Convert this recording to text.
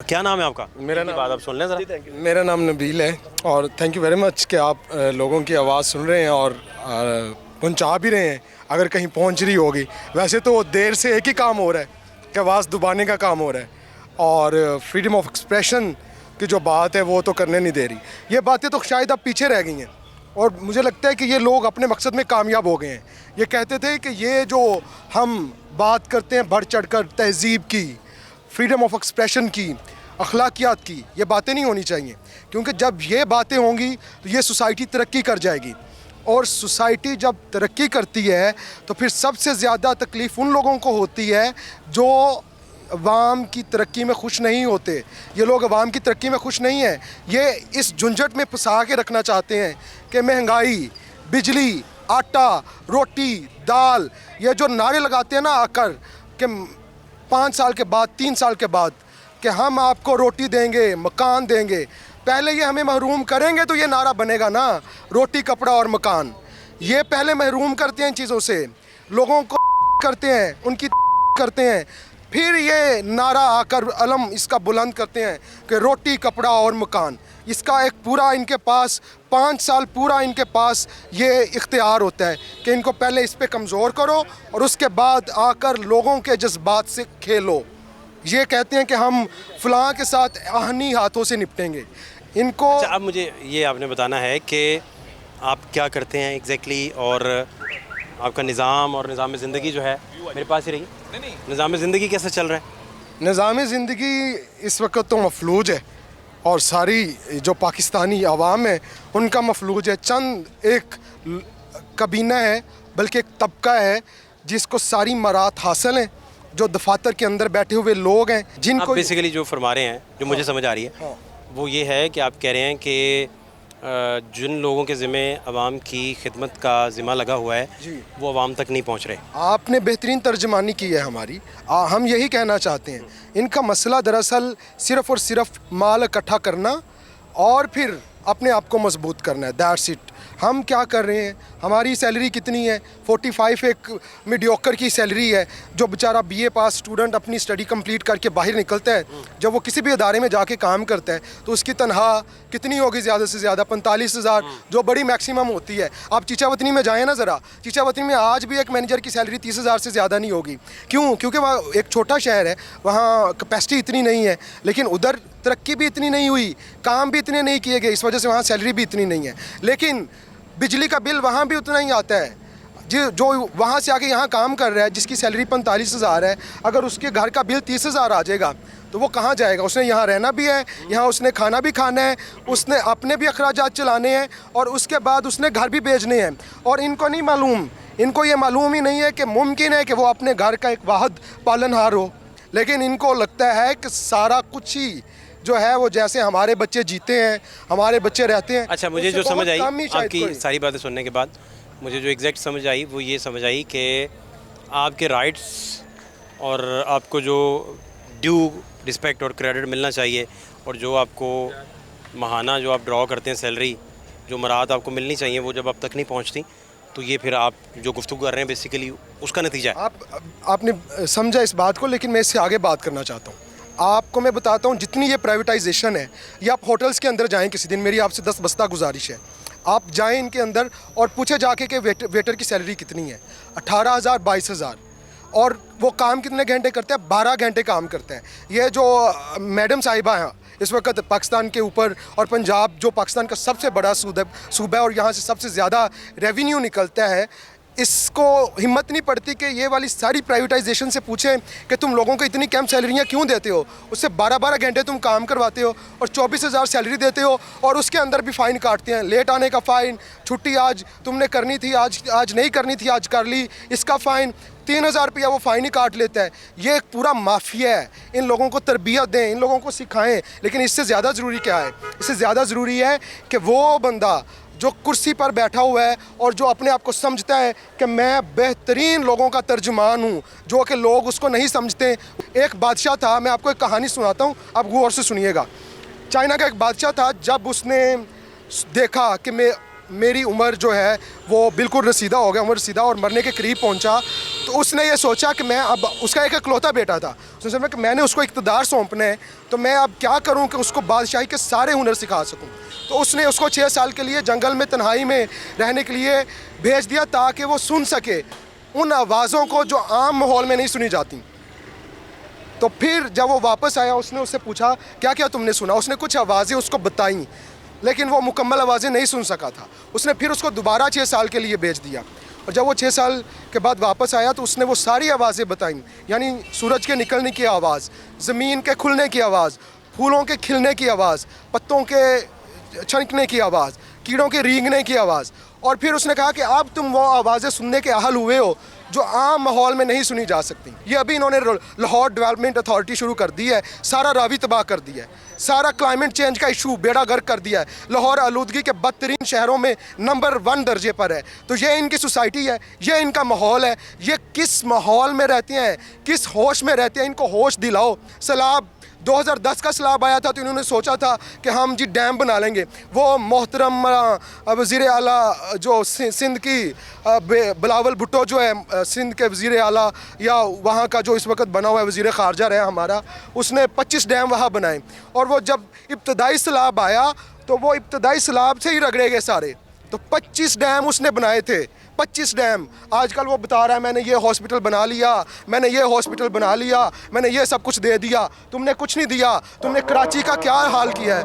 क्या नाम है आपका? मेरा नाम बात आप सुन लें ज़रा। मेरा नाम नबील है और थैंक यू वेरी मच कि आप लोगों की आवाज़ सुन रहे हैं और पहुंचा भी रहे हैं अगर कहीं पहुंच रही होगी। वैसे तो देर से एक ही काम हो रहा है कि आवाज़ दबाने का काम हो रहा है और फ्रीडम ऑफ एक्सप्रेशन की जो बात है वो तो करने नहीं दे रही। ये बातें तो शायद अब पीछे रह गई हैं और मुझे लगता है कि ये लोग अपने मकसद में कामयाब हो गए हैं। ये कहते थे कि ये जो हम बात करते हैं बढ़ चढ़ कर तहज़ीब की, फ्रीडम ऑफ एक्सप्रेशन की, अखलाकियात की, ये बातें नहीं होनी चाहिए क्योंकि जब ये बातें होंगी तो ये सोसाइटी तरक्की कर जाएगी और सोसाइटी जब तरक्की करती है तो फिर सबसे ज़्यादा तकलीफ़ उन लोगों को होती है जो अवाम की तरक्की में खुश नहीं होते। ये लोग अवाम की तरक्की में खुश नहीं हैं, ये इस झुंझट में फंसा के रखना चाहते हैं कि महंगाई, बिजली, आटा, रोटी, दाल, ये जो नारे लगाते हैं ना आकर कि 5 साल के बाद, 3 साल के बाद कि हम आपको रोटी देंगे, मकान देंगे। पहले ये हमें महरूम करेंगे तो ये नारा बनेगा ना, रोटी, कपड़ा और मकान। ये पहले महरूम करते हैं इन चीज़ों से, लोगों को करते हैं, उनकी करते हैं, फिर ये नारा आकर अलम इसका बुलंद करते हैं कि रोटी, कपड़ा और मकान। इसका एक पूरा इनके पास 5 साल पूरा इनके पास ये इख्तियार होता है कि इनको पहले इस पे कमज़ोर करो और उसके बाद आकर लोगों के जज्बात से खेलो। ये कहते हैं कि हम फ़लाँ के साथ आहनी हाथों से निपटेंगे इनको। अच्छा, अब मुझे ये आपने बताना है कि आप क्या करते हैं एग्जैक्टली और आपका निज़ाम और निज़ाम ज़िंदगी जो है मेरे पास ही रही। निज़ाम ज़िंदगी कैसे चल रहा है? निज़ाम ज़िंदगी इस वक्त तो मफलूज है और सारी जो पाकिस्तानी आवाम है उनका मफलूज है। चंद एक कबीना है बल्कि एक तबका है जिसको सारी मरात हासिल हैं, जो दफातर के अंदर बैठे हुए लोग हैं जिनको बेसिकली जो फरमा रहे हैं, जो मुझे समझ आ रही है वो ये है कि आप कह रहे हैं कि जिन लोगों के ज़िम्मे अवाम की खिदमत का ज़िम्मा लगा हुआ है वो अवाम तक नहीं पहुंच रहे। आपने बेहतरीन तर्जमानी की है हमारी। हम यही कहना चाहते हैं, इनका मसला दरअसल सिर्फ़ और सिर्फ माल इकट्ठा करना और फिर अपने आप को मजबूत करना है। That's it. हम क्या कर रहे हैं, हमारी सैलरी कितनी है? 45 एक मीडियोकर की सैलरी है। जो बेचारा बीए पास स्टूडेंट अपनी स्टडी कंप्लीट करके बाहर निकलता है, जब वो किसी भी अदारे में जाके काम करता है तो उसकी तनख्वाह कितनी होगी? ज़्यादा से ज़्यादा 45,000, जो बड़ी मैक्सिमम होती है। आप चीचावतनी में जाएँ ना ज़रा, चीचावतनी में आज भी एक मैनेजर की सैलरी 30,000 से ज़्यादा नहीं होगी। क्यों? क्योंकि वहाँ एक छोटा शहर है, वहाँ कैपेसिटी इतनी नहीं है, लेकिन उधर तरक्की भी इतनी नहीं हुई, काम भी इतने नहीं किए गए, इस वजह से वहाँ सैलरी भी इतनी नहीं है। लेकिन बिजली का बिल वहाँ भी उतना ही आता है। जो वहाँ से आके यहाँ काम कर रहा है जिसकी सैलरी 45,000 है, अगर उसके घर का बिल 30,000 आ जाएगा तो वो कहाँ जाएगा? उसने यहाँ रहना भी है, यहाँ उसने खाना भी खाना है, उसने अपने भी अखराजात चलाने हैं और उसके बाद उसने घर भी भेजने हैं। और इनको नहीं मालूम, इनको ये मालूम ही नहीं है कि मुमकिन है कि वो अपने घर का एक वाहिद पालनहार हो, लेकिन इनको लगता है कि सारा कुछ ही जो है वो जैसे हमारे बच्चे जीते हैं, हमारे बच्चे रहते हैं। अच्छा, मुझे जो समझ आई आपकी सारी बातें सुनने के बाद, मुझे जो एग्जैक्ट समझ आई वो ये समझ आई कि आपके राइट्स और आपको जो ड्यू रिस्पेक्ट और क्रेडिट मिलना चाहिए और जो आपको माहाना जो आप ड्रॉ करते हैं सैलरी, जो मराहत आपको मिलनी चाहिए वो जब अब तक नहीं पहुंचती, तो ये फिर आप जो गुफ्तगू कर रहे हैं बेसिकली उसका नतीजा है। आपने समझा इस बात को, लेकिन मैं इससे आगे बात करना चाहता हूँ। आपको मैं बताता हूँ, जितनी ये प्राइवेटाइजेशन है, ये आप होटल्स के अंदर जाएं किसी दिन, मेरी आपसे 10 बस्ता गुजारिश है, आप जाएं इनके अंदर और पूछे जाके कि वेटर की सैलरी कितनी है? 18,000, 22,000। और वो काम कितने घंटे करते हैं? 12 घंटे काम करते हैं। ये जो मैडम साहिबा हैं इस वक्त पाकिस्तान के ऊपर, और पंजाब जो पाकिस्तान का सबसे बड़ा सूबा है और यहाँ से सबसे ज़्यादा रेवेन्यू निकलता है, इसको हिम्मत नहीं पड़ती कि ये वाली सारी प्राइवेटाइजेशन से पूछें कि तुम लोगों को इतनी कम सैलरियाँ क्यों देते हो? उससे 12-12 घंटे तुम काम करवाते हो और 24,000 सैलरी देते हो और उसके अंदर भी फ़ाइन काटते हैं। लेट आने का फ़ाइन, छुट्टी आज तुमने करनी थी, आज नहीं करनी थी, आज कर ली, इसका फ़ाइन 3,000 रुपया वो फ़ाइन ही काट लेता है। ये एक पूरा माफिया है। इन लोगों को तरबियत दें, इन लोगों को सिखाएं। लेकिन इससे ज़्यादा ज़रूरी क्या है? इससे ज़्यादा ज़रूरी है कि वो बंदा जो कुर्सी पर बैठा हुआ है और जो अपने आप को समझता है कि मैं बेहतरीन लोगों का तर्जुमान हूँ, जो कि लोग उसको नहीं समझते। एक बादशाह था, मैं आपको एक कहानी सुनाता हूँ, आप गौर से सुनिएगा। चाइना का एक बादशाह था, जब उसने देखा कि मेरी उम्र जो है वो बिल्कुल रसीदा हो गया, उम्र रसीदा और मरने के करीब पहुंचा, तो उसने ये सोचा कि मैं अब, उसका एक इकलौता बेटा था, उसने सोचा कि मैंने उसको इक़्तिदार सौंपना है, तो मैं अब क्या करूं कि उसको बादशाही के सारे हुनर सिखा सकूं। तो उसने उसको 6 साल के लिए जंगल में तन्हाई में रहने के लिए भेज दिया ताकि वो सुन सके उन आवाज़ों को जो आम माहौल में नहीं सुनी जाती। तो फिर जब वो वापस आया, उसने उससे पूछा क्या क्या तुमने सुना। उसने कुछ आवाज़ें उसको बताईं, लेकिन वो मुकम्मल आवाज़ें नहीं सुन सका था। उसने फिर उसको दोबारा 6 साल के लिए भेज दिया, और जब वो 6 साल के बाद वापस आया तो उसने वो सारी आवाज़ें बताईं, यानी सूरज के निकलने की आवाज़, ज़मीन के खुलने की आवाज़, फूलों के खिलने की आवाज़, पत्तों के छनकने की आवाज़, कीड़ों के रेंगने की आवाज़। और फिर उसने कहा कि अब तुम वो आवाज़ें सुनने के अहल हुए हो जो आम माहौल में नहीं सुनी जा सकती। ये अभी इन्होंने लाहौर डेवलपमेंट अथॉरिटी शुरू कर दी है, सारा रावी तबाह कर दिया है, सारा क्लाइमेट चेंज का इशू बेड़ा गर्क कर दिया है। लाहौर आलूदगी के बदतरीन शहरों में नंबर 1 दर्जे पर है। तो ये इनकी सोसाइटी है, ये इनका माहौल है। ये किस माहौल में रहते हैं, किस होश में रहते हैं, इनको होश दिलाओ। सैलाब 2010 का सैलाब आया था तो इन्होंने सोचा था कि हम जी डैम बना लेंगे। वो मोहतरम वज़ीर आला जो सिंध की बिलावल भुट्टो जो है सिंध के वज़ीर आला, या वहाँ का जो इस वक्त बना हुआ है वज़ीर ख़ारजा रहा हमारा, उसने 25 डैम वहाँ बनाए। और वो जब इब्तदाई सैलाब आया तो वो इब्तदाई सैलाब से ही रगड़े गए सारे। तो 25 डैम उसने बनाए थे, 25 डैम। आजकल वो बता रहा है मैंने ये हॉस्पिटल बना लिया, मैंने ये हॉस्पिटल बना लिया, मैंने ये सब कुछ दे दिया। तुमने कुछ नहीं दिया। तुमने कराची का क्या हाल किया है।